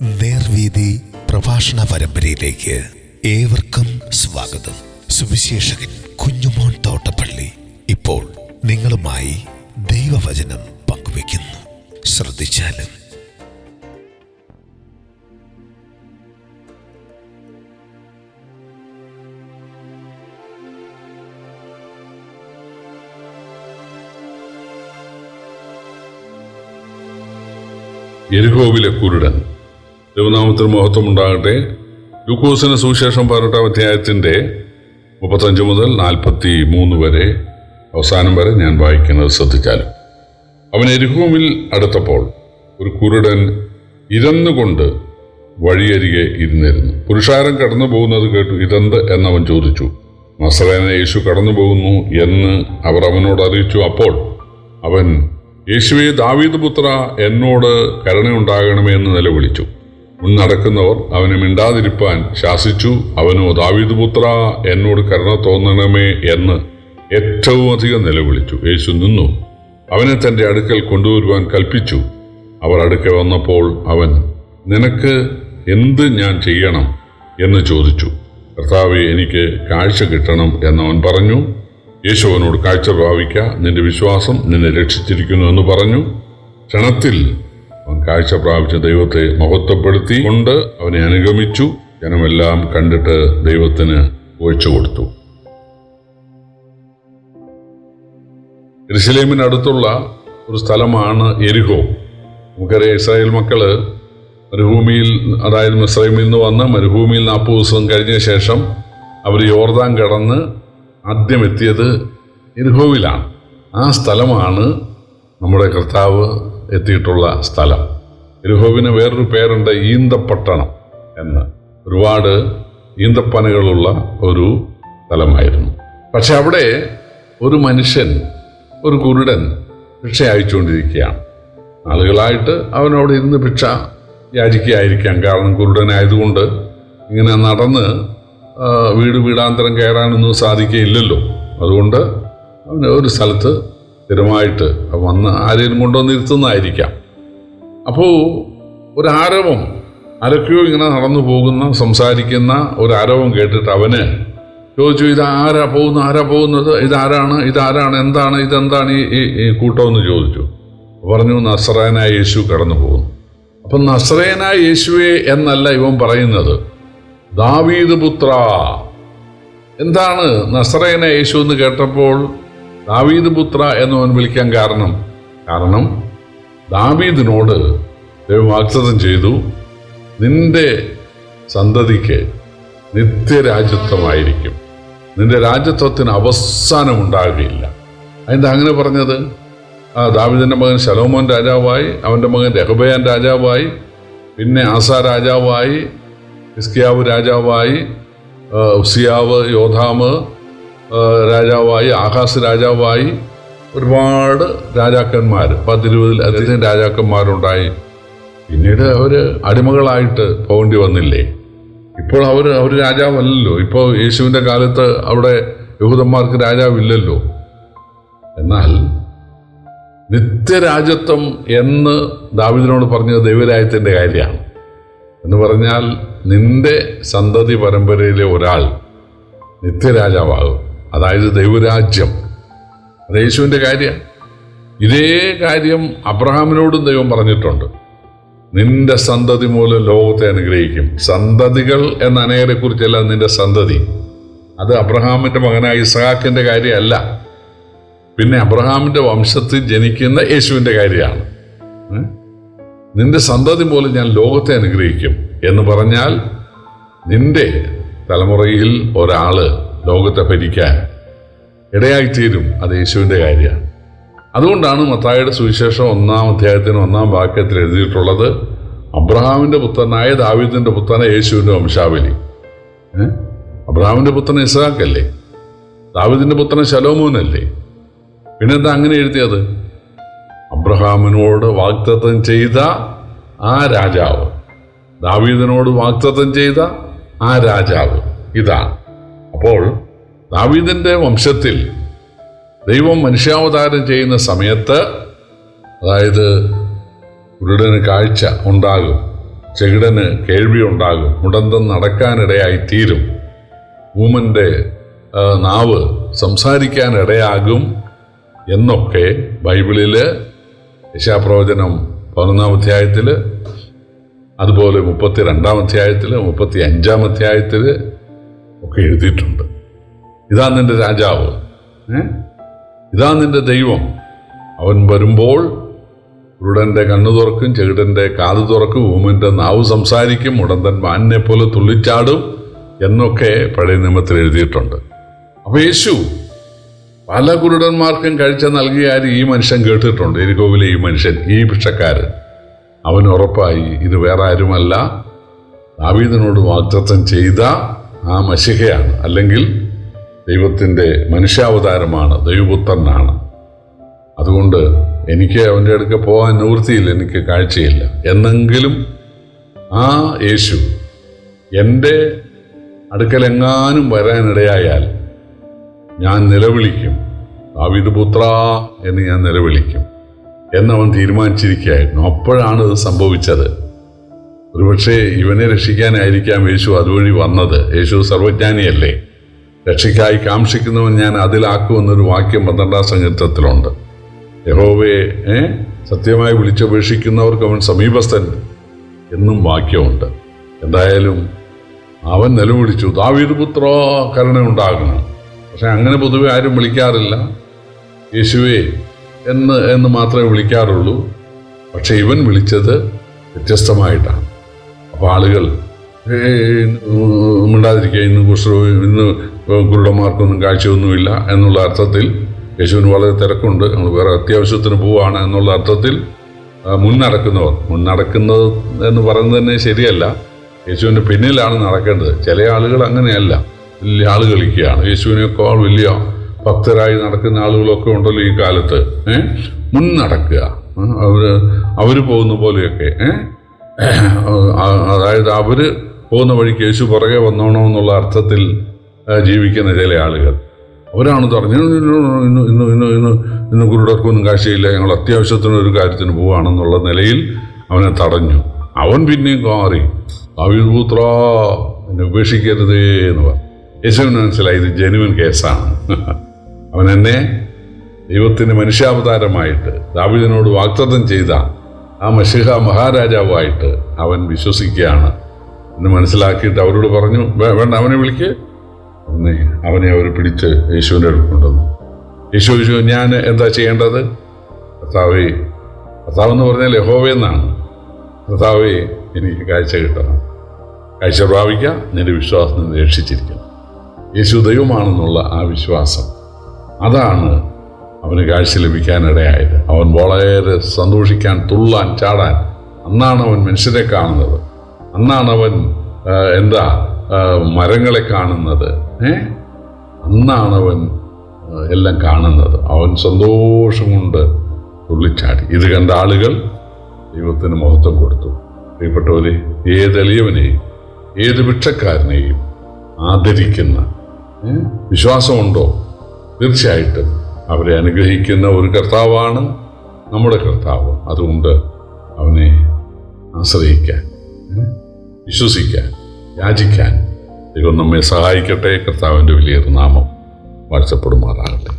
നേർവീതി പ്രഭാഷണ പരമ്പരയിലേക്ക് ഏവർക്കും സ്വാഗതം. സുവിശേഷകൻ കുഞ്ഞുമോൻ തോട്ടപ്പള്ളി ഇപ്പോൾ നിങ്ങളുമായി ദൈവവചനം പങ്കുവയ്ക്കുന്നു. ശ്രദ്ധിച്ചാലും. യെരിഹോവിലെ കുരുടൻ. ദൈവനാമത്തിന് മഹത്വം ഉണ്ടാകട്ടെ. ലൂക്കോസിന് സുവിശേഷം 18-ാം അധ്യായത്തിൻ്റെ 35 മുതൽ 43 വരെ അവസാനം വരെ ഞാൻ വായിക്കുന്നത് ശ്രദ്ധിച്ചാലും. അവൻ യെരിഹോവിൽ അടുത്തപ്പോൾ ഒരു കുരുടൻ ഇരന്നുകൊണ്ട് വഴിയരികെ ഇരുന്നിരുന്നു. പുരുഷാരം കടന്നു പോകുന്നത് കേട്ടു. ഇതെന്ത് എന്നവൻ ചോദിച്ചു. നസറേയനായ യേശു കടന്നു പോകുന്നു എന്ന് അവർ അവനോട് അറിയിച്ചു. അപ്പോൾ അവൻ, യേശുവേ, ദാവീദ് പുത്ര, എന്നോട് കരുണയുണ്ടാകണമേ എന്ന് നിലവിളിച്ചു. മുന്നടക്കുന്നവർ അവനെ മിണ്ടാതിരിപ്പാൻ ശാസിച്ചു. അവനോ, ദാവീദ് പുത്ര, എന്നോട് കരുണ തോന്നണമേ എന്ന് ഏറ്റവും അധികം നിലവിളിച്ചു. യേശു നിന്നു അവനെ തൻ്റെ അടുക്കൽ കൊണ്ടുവരുവാൻ കൽപ്പിച്ചു. അവർ അടുക്കൽ വന്നപ്പോൾ അവൻ, നിനക്ക് എന്ത് ഞാൻ ചെയ്യണം എന്ന് ചോദിച്ചു. കർത്താവേ, എനിക്ക് കാഴ്ച കിട്ടണം എന്നവൻ പറഞ്ഞു. യേശു അവനോട്, കാഴ്ച പ്രാപിക്ക, നിന്റെ വിശ്വാസം നിന്നെ രക്ഷിച്ചിരിക്കുന്നു എന്ന് പറഞ്ഞു. ക്ഷണത്തിൽ അവൻ കാഴ്ച പ്രാപിച്ച ദൈവത്തെ മഹത്വപ്പെടുത്തി കൊണ്ട് അവനെ അനുഗമിച്ചു. ജനമെല്ലാം കണ്ടിട്ട് ദൈവത്തിന് ഒഴിച്ചു കൊടുത്തു. യെരുശലേമിന് അടുത്തുള്ള ഒരു സ്ഥലമാണ് യെരിഹോ. നമുക്കറിയാം, ഇസ്രായേൽ മക്കള് മരുഭൂമിയിൽ, അതായത് മിസ്രൈമിൽ നിന്ന് വന്ന് മരുഭൂമിയിൽ 40 ദിവസം കഴിഞ്ഞ ശേഷം അവർ യോർദാൻ കടന്ന് ആദ്യം എത്തിയത് യെരിഹോവിലാണ്. ആ സ്ഥലമാണ് നമ്മുടെ കർത്താവ് എത്തിയിട്ടുള്ള സ്ഥലം. യെരിഹോവിന് വേറൊരു പേരുണ്ട്, ഈന്തപ്പട്ടണം എന്ന്. ഒരുപാട് ഈന്തപ്പനകളുള്ള ഒരു സ്ഥലമായിരുന്നു. പക്ഷെ അവിടെ ഒരു മനുഷ്യൻ, ഒരു കുരുടൻ ഭിക്ഷ അയച്ചുകൊണ്ടിരിക്കുകയാണ്. ആളുകളായിട്ട് അവനവിടെ ഇരുന്ന് ഭിക്ഷ യാചിക്കുകയായിരിക്കാം. കാരണം കുരുടനായതുകൊണ്ട് ഇങ്ങനെ നടന്ന് വീടാന്തരം കയറാനൊന്നും സാധിക്കുകയില്ലല്ലോ. അതുകൊണ്ട് അവന് ഒരു സ്ഥലത്ത് സ്ഥിരമായിട്ട് വന്ന് ആരെയും കൊണ്ടുവന്നിരുത്തുന്നതായിരിക്കാം. അപ്പോൾ ഒരാരവം, ആരൊക്കെയോ ഇങ്ങനെ നടന്നു പോകുന്ന, സംസാരിക്കുന്ന ഒരാരവം കേട്ടിട്ട് അവന് ചോദിച്ചു, ആരാ പോകുന്നത്, ഇതാരാണ്, ഇതെന്താണ് ഈ കൂട്ടമെന്ന് ചോദിച്ചു. പറഞ്ഞു, നസറേയനായ യേശു കടന്നു പോകുന്നു. അപ്പം നസറേയനായ യേശുവേ എന്നല്ല ഇവൻ പറയുന്നത്, ദാവീദ് പുത്ര. എന്താണ് നസറേയനായ യേശു എന്ന് കേട്ടപ്പോൾ ദാവീദ് പുത്ര എന്നവൻ വിളിക്കാൻ കാരണം ദാവീദിനോട് ദൈവം വാഗ്ദത്തം ചെയ്തു, നിന്റെ സന്തതിക്ക് നിത്യരാജ്യത്വമായിരിക്കും, നിന്റെ രാജ്യത്വത്തിന് അവസാനമുണ്ടാകുകയില്ല. അതെന്താ അങ്ങനെ പറഞ്ഞത്? ദാവീദിൻ്റെ മകൻ ശലോമോൻ രാജാവായി, അവൻ്റെ മകൻ രെഹബെയാം രാജാവായി, പിന്നെ ആസാ രാജാവായി, ഹിസ്കിയാവ് രാജാവായി, ഉസിയാവ്, യോഥാമ് രാജാവായി, ആഹാസ് രാജാവായി, ഒരുപാട് രാജാക്കന്മാർ, 10-20 രാജാക്കന്മാരുണ്ടായി. പിന്നീട് അവർ അടിമകളായിട്ട് പോകേണ്ടി വന്നില്ലേ? ഇപ്പോൾ അവർ രാജാവല്ലല്ലോ. ഇപ്പോൾ യേശുവിൻ്റെ കാലത്ത് അവിടെ യഹൂദന്മാർക്ക് രാജാവില്ലല്ലോ. എന്നാൽ നിത്യരാജ്യത്വം എന്ന് ദാവീദിനോട് പറഞ്ഞത് ദൈവരാജ്യത്തിൻ്റെ കാര്യമാണ്. എന്ന് പറഞ്ഞാൽ നിന്റെ സന്തതി പരമ്പരയിലെ ഒരാൾ നിത്യരാജാവാകും, അതായത് ദൈവരാജ്യം. അത് യേശുവിൻ്റെ കാര്യമാണ്. ഇതേ കാര്യം അബ്രഹാമിനോടും ദൈവം പറഞ്ഞിട്ടുണ്ട്. നിന്റെ സന്തതി മൂലം ലോകത്തെ അനുഗ്രഹിക്കും. സന്തതികൾ എന്ന അനേകരെ കുറിച്ചല്ല നിന്റെ സന്തതി. അത് അബ്രഹാമിൻ്റെ മകനായ ഇസ്ഹാക്കിൻ്റെ കാര്യമല്ല, പിന്നെ അബ്രഹാമിൻ്റെ വംശത്തിൽ ജനിക്കുന്ന യേശുവിൻ്റെ കാര്യമാണ്. നിന്റെ സന്തതി മൂലം ഞാൻ ലോകത്തെ അനുഗ്രഹിക്കും എന്ന് പറഞ്ഞാൽ നിന്റെ തലമുറയിൽ ഒരാള് ലോകത്തെ ഭരിക്കാൻ ഇടയായിത്തീരും. അത് യേശുവിൻ്റെ കാര്യമാണ്. അതുകൊണ്ടാണ് മത്തായിയുടെ സുവിശേഷം 1-ാം അധ്യായത്തിന് 1-ാം വാക്യത്തിൽ എഴുതിയിട്ടുള്ളത്, അബ്രഹാമിൻ്റെ പുത്രനായ ദാവീദിൻ്റെ പുത്രനായ യേശുവിൻ്റെ വംശാവലി. അബ്രഹാമിൻ്റെ പുത്രൻ ഇസ്ഹാക്കല്ലേ? ദാവീദിൻ്റെ പുത്രൻ ശലോമോനല്ലേ? പിന്നെന്താ അങ്ങനെ എഴുതിയത്? അബ്രഹാമിനോട് വാഗ്ദത്തം ചെയ്ത ആ രാജാവ്, ദാവീദിനോട് വാഗ്ദത്തം ചെയ്ത ആ രാജാവ് ഇതാണ്. അപ്പോൾ ദാവീദിൻ്റെ വംശത്തിൽ ദൈവം മനുഷ്യാവതാരം ചെയ്യുന്ന സമയത്ത്, അതായത് കുരുടന് കാഴ്ച ഉണ്ടാകും, ചെകിടന് കേൾവി ഉണ്ടാകും, മുടന്തൻ നടക്കാനിടയായിത്തീരും, ഊമൻ്റെ നാവ് സംസാരിക്കാനിടയാകും എന്നൊക്കെ ബൈബിളിൽ യശയ്യാപ്രവചനം 11-ാം അധ്യായത്തിൽ, അതുപോലെ 32-ാം അധ്യായത്തിൽ, 35-ാം അധ്യായത്തിൽ ഒക്കെ എഴുതിയിട്ടുണ്ട്. ഇതാ നിന്റെ രാജാവ്, ഇതാ നിന്റെ ദൈവം, അവൻ വരുമ്പോൾ കുരുടൻ്റെ കണ്ണു തുറക്കും, ചെകിടൻ്റെ കാത് തുറക്കും, ഊമൻ്റെ നാവ് സംസാരിക്കും, മുടന്തൻ മാനിനെ പോലെ തുള്ളിച്ചാടും എന്നൊക്കെ പഴയ നിയമത്തിൽ എഴുതിയിട്ടുണ്ട്. അപ്പോൾ യേശു പല കുരുടന്മാർക്കും കാഴ്ച നൽകിയ കാര്യം ഈ മനുഷ്യൻ കേട്ടിട്ടുണ്ട്. എരികോവിലെ ഈ മനുഷ്യൻ, ഈ ഭിക്ഷക്കാരൻ, അവൻ ഉറപ്പായി ഇത് വേറെ ആരുമല്ല, ദാവീദിനോട് വാഗ്ദത്തം ചെയ്ത ആ മശിഹയാണ്, അല്ലെങ്കിൽ ദൈവത്തിൻ്റെ മനുഷ്യാവതാരമാണ്, ദൈവപുത്രനാണ്. അതുകൊണ്ട് എനിക്ക് അവൻ്റെ അടുക്ക പോകാൻ നിവൃത്തിയില്ല, എനിക്ക് കാഴ്ചയില്ല. എന്നെങ്കിലും ആ യേശു എൻ്റെ അടുക്കലെങ്ങാനും വരാനിടയായാൽ ഞാൻ നിലവിളിക്കും, ദാവീദ് പുത്ര എന്ന് ഞാൻ നിലവിളിക്കും എന്നവൻ തീരുമാനിച്ചിരിക്കുകയായിരുന്നു. അപ്പോഴാണ് ഇത് സംഭവിച്ചത്. ഒരുപക്ഷെ ഇവനെ രക്ഷിക്കാനായിരിക്കാം യേശു അതുവഴി വന്നത്. യേശു സർവജ്ഞാനിയല്ലേ. രക്ഷയ്ക്കായി കാംക്ഷിക്കുന്നവൻ ഞാൻ അതിലാക്കുമെന്നൊരു വാക്യം 12-ാം സങ്കീർത്തനത്തിലുണ്ട്. യഹോവയെ സത്യമായി വിളിച്ചപേക്ഷിക്കുന്നവർക്ക് അവൻ സമീപസ്ഥൻ എന്നും വാക്യമുണ്ട്. എന്തായാലും അവൻ നിലവിളിച്ചു, ദാവീദ് പുത്ര കരുണയുണ്ടാകണം. പക്ഷെ അങ്ങനെ പൊതുവെ ആരും വിളിക്കാറില്ല, യേശുവേ എന്ന് മാത്രമേ വിളിക്കാറുള്ളൂ. പക്ഷെ ഇവൻ വിളിച്ചത് വ്യത്യസ്തമായിട്ടാണ്. അപ്പോൾ ആളുകൾ മിണ്ടാതിരിക്കുക, ഇന്ന് കുരുടന്മാർക്കൊന്നും കാഴ്ചയൊന്നുമില്ല എന്നുള്ള അർത്ഥത്തിൽ, യേശുവിന് വളരെ തിരക്കുണ്ട്, നമ്മൾ വേറെ അത്യാവശ്യത്തിന് പോവുകയാണ് എന്നുള്ള അർത്ഥത്തിൽ മുന്നടക്കുന്നത് എന്ന് പറയുന്നത് തന്നെ ശരിയല്ല. യേശുവിൻ്റെ പിന്നിലാണ് നടക്കേണ്ടത്. ചില ആളുകൾ അങ്ങനെയല്ല, വലിയ ആൾ കളിക്കുകയാണ്. യേശുവിനേക്കാൾ വലിയ ഭക്തരായി നടക്കുന്ന ആളുകളൊക്കെ ഉണ്ടല്ലോ ഈ കാലത്ത്. മുന്നടക്കുക, അവർ പോകുന്ന പോലെയൊക്കെ, അതായത് അവർ പോകുന്ന വഴിക്ക് യേശു പുറകെ വന്നോണമെന്നുള്ള അർത്ഥത്തിൽ ജീവിക്കുന്ന ചില ആളുകൾ. അവരാണ് പറഞ്ഞു, ഇന്ന് കുരുടർക്കൊന്നും കാഴ്ചയില്ല, ഞങ്ങൾ അത്യാവശ്യത്തിനൊരു കാര്യത്തിന് പോവുകയാണെന്നുള്ള നിലയിൽ അവനെ തടഞ്ഞു. അവൻ പിന്നെയും കാറി, ദാവീദ് പുത്ര എന്നെ ഉപേക്ഷിക്കരുതേ എന്ന് പറഞ്ഞു. യേശുവിന് മനസ്സിലായി ഇത് ജെനുവിൻ കേസാണ്. അവൻ എന്നെ ദൈവത്തിൻ്റെ മനുഷ്യാവതാരമായിട്ട് ദാവീദിനോട് വാഗ്ദത്തം ചെയ്ത ആ മശിഹ മഹാരാജാവായിട്ട് അവൻ വിശ്വസിക്കുകയാണ് എന്ന് മനസ്സിലാക്കിയിട്ട് അവരോട് പറഞ്ഞു, വേണ്ട, അവനെ വിളിക്ക്. അവനെ അവർ പിടിച്ച് യേശുവിൻ്റെ അടുത്ത് കൊണ്ടുവന്നു. യേശു ഞാൻ എന്താ ചെയ്യേണ്ടത്? കർത്താവെന്ന് പറഞ്ഞാൽ യഹോവയെന്നാണ്. കർത്താവേ, എനിക്ക് കാഴ്ച കിട്ടണം, കാഴ്ച പ്രാപിക്കുക, നിന്റെ വിശ്വാസം നിന്ന് രക്ഷിച്ചിരിക്കണം. യേശു ദൈവമാണെന്നുള്ള ആ വിശ്വാസം, അതാണ് അവന് കാഴ്ച ലഭിക്കാനിടയായത്. അവൻ വളരെ സന്തോഷിക്കാൻ, തുള്ളാൻ, ചാടാൻ. അന്നാണ് അവൻ മനുഷ്യരെ കാണുന്നത്, അന്നാണ് അവൻ മരങ്ങളെ കാണുന്നത്, അന്നാണ് അവൻ എല്ലാം കാണുന്നത്. അവൻ സന്തോഷം കൊണ്ട് തുള്ളിച്ചാടി. ഇത് കണ്ട ആളുകൾ ദൈവത്തിന് മഹത്വം കൊടുത്തു. പ്രിയപ്പെട്ടവരെ, ഏതെളിയവനെയും ഏത് ഭിക്ഷക്കാരനെയും ആദരിക്കുന്ന വിശ്വാസമുണ്ടോ? തീർച്ചയായിട്ടും അവരെ അനുഗ്രഹിക്കുന്ന ഒരു കർത്താവാണ് നമ്മുടെ കർത്താവ്. അതുകൊണ്ട് അവനെ ആശ്രയിക്കാൻ, വിശ്വസിക്കാൻ, യാചിക്കാൻ ദൈവം നമ്മെ സഹായിക്കട്ടെ. കർത്താവിൻ്റെ വലിയൊരു നാമം വാഴ്ത്തപ്പെടുമാറാകട്ടെ.